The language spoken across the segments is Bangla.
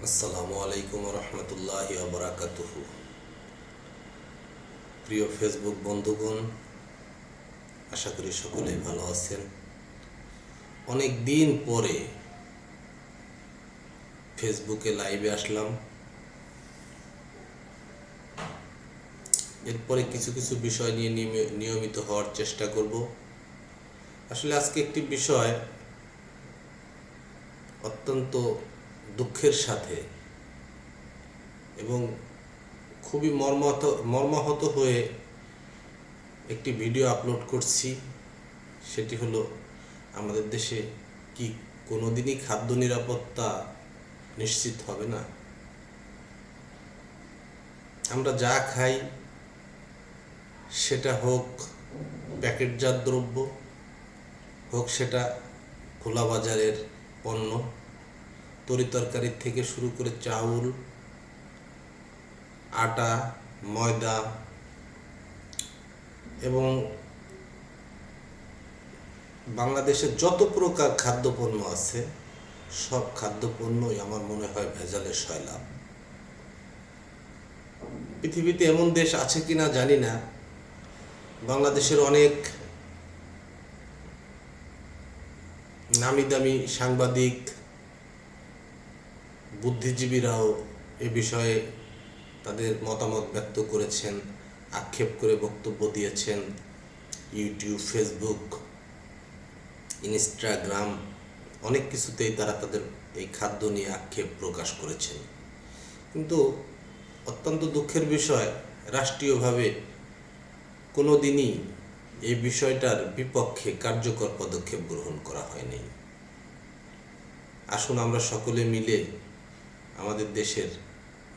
আসসালামু আলাইকুম রহমতুল্লাহি ওয়া প্রিয় ফেসবুক বন্ধুগণ, আশা করি সকলেই ভালো আছেন। অনেক দিন পরে ফেসবুকে লাইভে আসলাম। এরপরে কিছু কিছু বিষয় নিয়ে নিয়মিত হওয়ার চেষ্টা করব। আসলে আজকে একটি বিষয় অত্যন্ত দুঃখের সাথে এবং খুবই মর্মাহত হয়ে একটি ভিডিও আপলোড করছি। সেটি হলো, আমাদের দেশে কি কোনোদিনই খাদ্য নিরাপত্তা নিশ্চিত হবে না? আমরা যা খাই সেটা হোক প্যাকেটজাত দ্রব্য, হোক সেটা খোলা বাজারের পণ্য, তরিতরকারির থেকে শুরু করে চাউল, আটা, ময়দা এবং বাংলাদেশের যত প্রকার খাদ্যপণ্য আছে সব খাদ্যপণ্যই আমার মনে হয় ভেজালের সয়লাব। পৃথিবীতে এমন দেশ আছে কিনা জানি না, বাংলাদেশের অনেক নামি দামি সাংবাদিক, বুদ্ধিজীবীরাও এ বিষয়ে তাদের মতামত ব্যক্ত করেছেন, আক্ষেপ করে বক্তব্য দিয়েছেন। ইউটিউব, ফেসবুক, ইনস্টাগ্রাম অনেক কিছুতেই তারা তাদের এই খাদ্য নিয়ে আক্ষেপ প্রকাশ করেছেন। কিন্তু অত্যন্ত দুঃখের বিষয়, রাষ্ট্রীয়ভাবে কোনো দিনই এই বিষয়টার বিপক্ষে কার্যকর পদক্ষেপ গ্রহণ করা হয়নি। আসুন আমরা সকলে মিলে আমাদের দেশের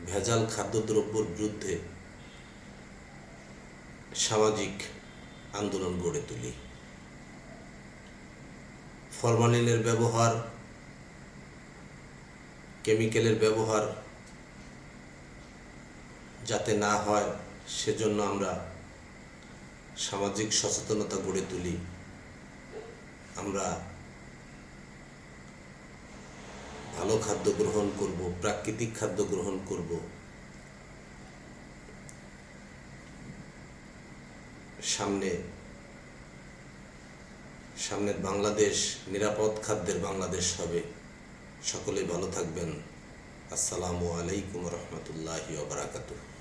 ভেজাল খাদ্যদ্রব্যের বিরুদ্ধে সামাজিক আন্দোলন গড়ে তুলি। ফরমালিনের ব্যবহার, কেমিক্যালের ব্যবহার যাতে না হয় সেজন্য আমরা সামাজিক সচেতনতা গড়ে তুলি। আমরা ভালো খাদ্য গ্রহণ করব, প্রাকৃতিক খাদ্য গ্রহণ করব। সামনের বাংলাদেশ নিরাপদ খাদ্যের বাংলাদেশ হবে। সকলেই ভালো থাকবেন। আসসালামু আলাইকুম রহমতুল্লাহি ওয়া বারাকাতুহু।